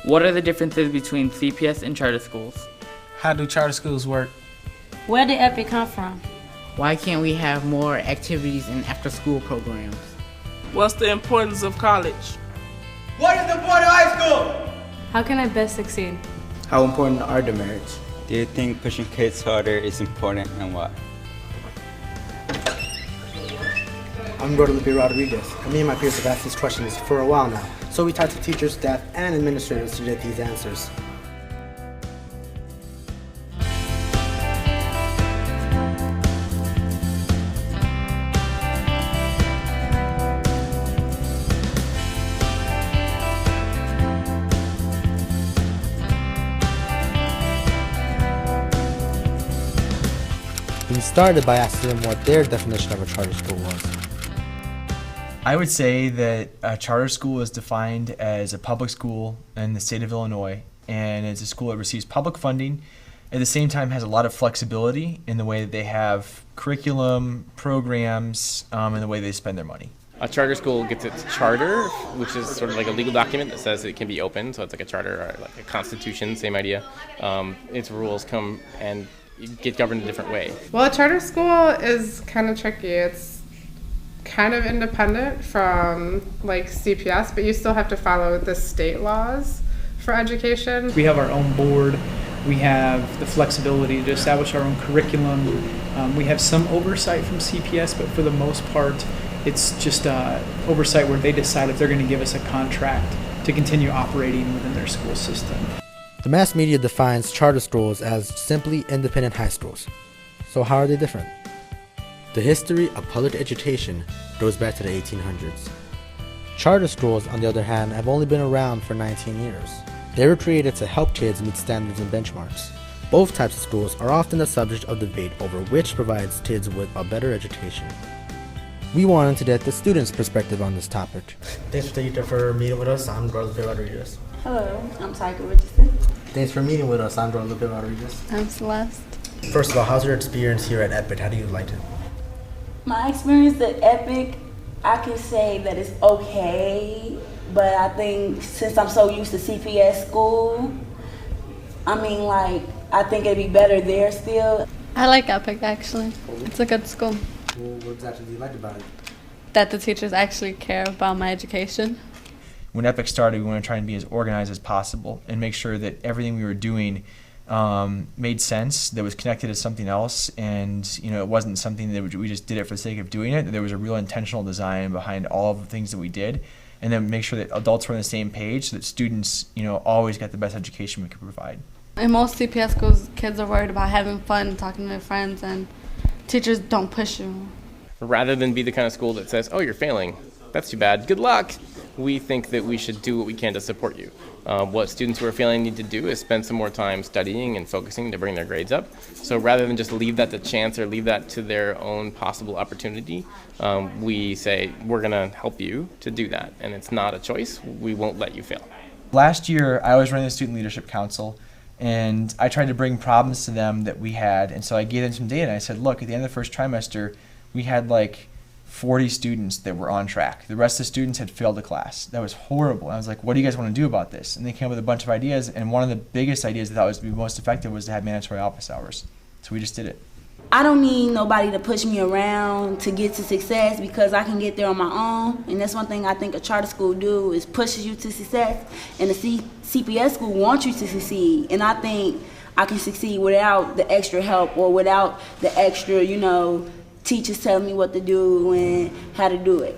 What are the differences between CPS and charter schools? How do charter schools work? Where did EPIC come from? Why can't we have more activities and after-school programs? What's the importance of college? What is the point of high school? How can I best succeed? How important are demerits? Do you think pushing kids harder is important, and why? I'm Guadalupe Rodriguez, and me and my peers have asked these questions for a while now, so we talked to teachers, staff, and administrators to get these answers. We started by asking them what their definition of a charter school was. I would say that a charter school is defined as a public school in the state of Illinois, and it's a school that receives public funding, at the same time has a lot of flexibility in the way that they have curriculum, programs, and the way they spend their money. A charter school gets its charter, which is sort of like a legal document that says it can be open, so it's like a charter or like a constitution, same idea. Its rules come and get governed a different way. Well, a charter school is kind of tricky. It's kind of independent from like CPS, but you still have to follow the state laws for education. We have our own board. We have the flexibility to establish our own curriculum. We have some oversight from CPS, but for the most part, it's just oversight where they decide if they're going to give us a contract to continue operating within their school system. The mass media defines charter schools as simply independent high schools. So how are they different? The history of public education goes back to the 1800s. Charter schools, on the other hand, have only been around for 19 years. They were created to help kids meet standards and benchmarks. Both types of schools are often the subject of debate over which provides kids with a better education. We wanted to get the students' perspective on this topic. Thanks for meeting with us. I'm Guadalupe Rodriguez. Hello, I'm Tyka Richardson. Thanks for meeting with us. I'm Guadalupe Rodriguez. I'm Celeste. First of all, how's your experience here at EPIC? How do you like it? My experience at EPIC, I can say that it's okay, but I think since I'm so used to CPS school, I think it'd be better there still. I like EPIC actually. It's a good school. Well, what exactly do you like about it? That the teachers actually care about my education. When EPIC started, we wanted to try and be as organized as possible and make sure that everything we were doing made sense, that was connected to something else, and it wasn't something that we just did it for the sake of doing it. There was a real intentional design behind all of the things that we did, and then make sure that adults were on the same page so that students always got the best education we could provide. In most CPS schools, kids are worried about having fun, talking to their friends, and teachers don't push you. Rather than be the kind of school that says, oh, you're failing, that's too bad, good luck, we think that we should do what we can to support you. What students who are failing need to do is spend some more time studying and focusing to bring their grades up. So rather than just leave that to chance or leave that to their own possible opportunity, we say we're going to help you to do that. And it's not a choice. We won't let you fail. Last year, I was running the Student Leadership Council, and I tried to bring problems to them that we had. And so I gave them some data, and I said, look, at the end of the first trimester, we had 40 students that were on track. The rest of the students had failed the class. That was horrible. And I was like, what do you guys want to do about this? And they came up with a bunch of ideas, and one of the biggest ideas I thought was to be most effective was to have mandatory office hours. So we just did it. I don't need nobody to push me around to get to success because I can get there on my own. And that's one thing I think a charter school do is pushes you to success. And the CPS school wants you to succeed. And I think I can succeed without the extra help or without the extra, teachers telling me what to do and how to do it.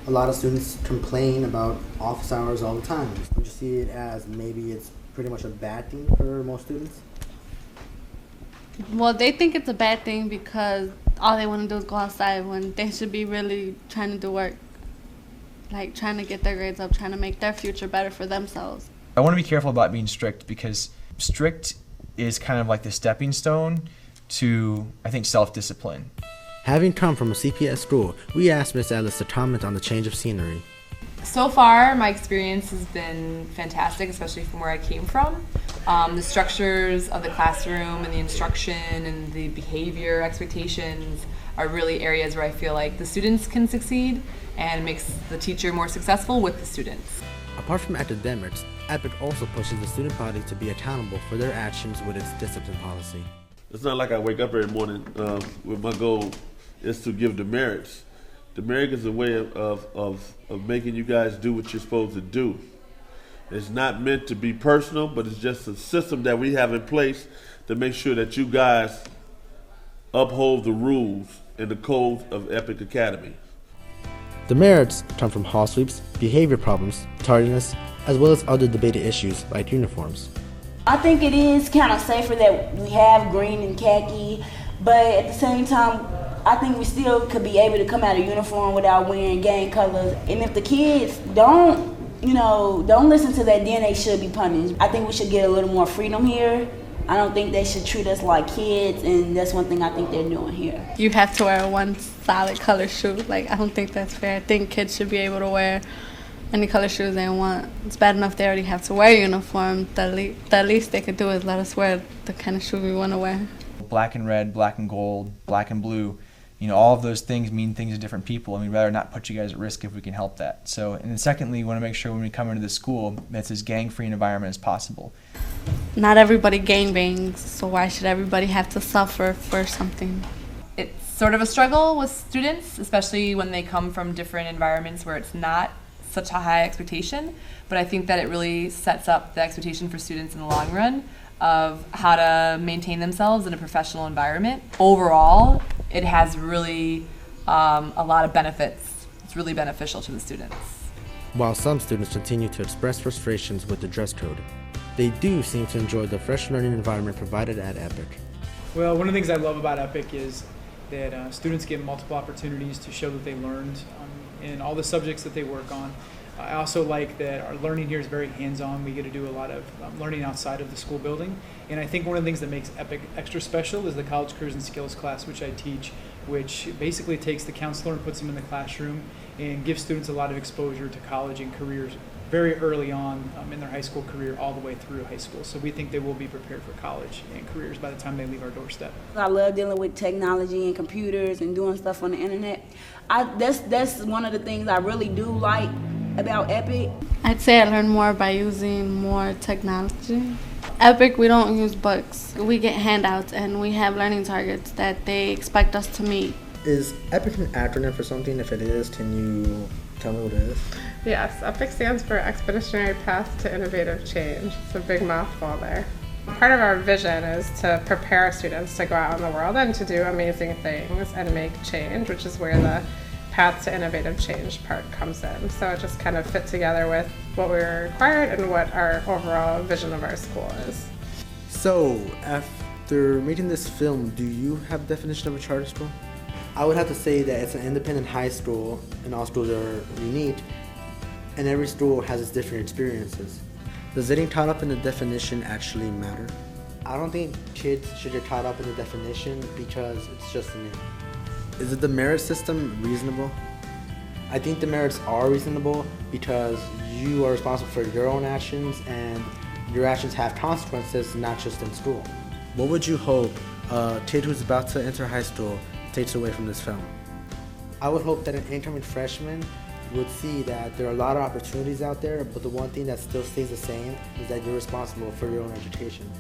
A lot of students complain about office hours all the time. Would you see it as maybe it's pretty much a bad thing for most students? Well, they think it's a bad thing because all they want to do is go outside when they should be really trying to do work, trying to get their grades up, trying to make their future better for themselves. I want to be careful about being strict because strict is kind of like the stepping stone to, I think, self-discipline. Having come from a CPS school, we asked Ms. Ellis to comment on the change of scenery. So far, my experience has been fantastic, especially from where I came from. The structures of the classroom and the instruction and the behavior expectations are really areas where I feel like the students can succeed and makes the teacher more successful with the students. Apart from academics, EPIC also pushes the student body to be accountable for their actions with its discipline policy. It's not like I wake up every morning with my goal is to give demerits. Demerit is a way of making you guys do what you're supposed to do. It's not meant to be personal, but it's just a system that we have in place to make sure that you guys uphold the rules and the codes of EPIC Academy. Demerits come from hall sweeps, behavior problems, tardiness, as well as other debated issues like uniforms. I think it is kind of safer that we have green and khaki, but at the same time, I think we still could be able to come out of uniform without wearing gang colors. And if the kids don't listen to that, then they should be punished. I think we should get a little more freedom here. I don't think they should treat us like kids, and that's one thing I think they're doing here. You have to wear one solid color shoe. Like, I don't think that's fair. I think kids should be able to wear any color shoes they want. It's bad enough they already have to wear a uniform. The least they could do is let us wear the kind of shoes we want to wear. Black and red, black and gold, black and blue. All of those things mean things to different people, and we'd rather not put you guys at risk if we can help that. So, and then secondly, we want to make sure when we come into the school that it's as gang-free an environment as possible. Not everybody gangbangs, so why should everybody have to suffer for something? It's sort of a struggle with students, especially when they come from different environments where it's not such a high expectation, but I think that it really sets up the expectation for students in the long run of how to maintain themselves in a professional environment. Overall, it has really a lot of benefits. It's really beneficial to the students. While some students continue to express frustrations with the dress code, they do seem to enjoy the fresh learning environment provided at EPIC. Well, one of the things I love about EPIC is that students get multiple opportunities to show that they learned in all the subjects that they work on. I also like that our learning here is very hands-on. We get to do a lot of learning outside of the school building. And I think one of the things that makes EPIC extra special is the College Careers and Skills class, which I teach, which basically takes the counselor and puts them in the classroom and gives students a lot of exposure to college and careers very early on in their high school career all the way through high school. So we think they will be prepared for college and careers by the time they leave our doorstep. I love dealing with technology and computers and doing stuff on the internet. That's one of the things I really do like about EPIC. I'd say I learn more by using more technology. EPIC, we don't use books. We get handouts and we have learning targets that they expect us to meet. Is EPIC an acronym for something? If it is, can you tell me what it is? Yes, EPIC stands for Expeditionary Path to Innovative Change. It's a big mouthful there. Part of our vision is to prepare students to go out in the world and to do amazing things and make change, which is where the Path to Innovative Change part comes in. So it just kind of fit together with what we were required and what our overall vision of our school is. So, after making this film, do you have a definition of a charter school? I would have to say that it's an independent high school, and all schools are unique, and every school has its different experiences. Does getting caught up in the definition actually matter? I don't think kids should get caught up in the definition because it's just a name. Is the demerit system reasonable? I think demerits are reasonable because you are responsible for your own actions and your actions have consequences, not just in school. What would you hope a kid who's about to enter high school takes away from this film? I would hope that an incoming freshman would see that there are a lot of opportunities out there, but the one thing that still stays the same is that you're responsible for your own education.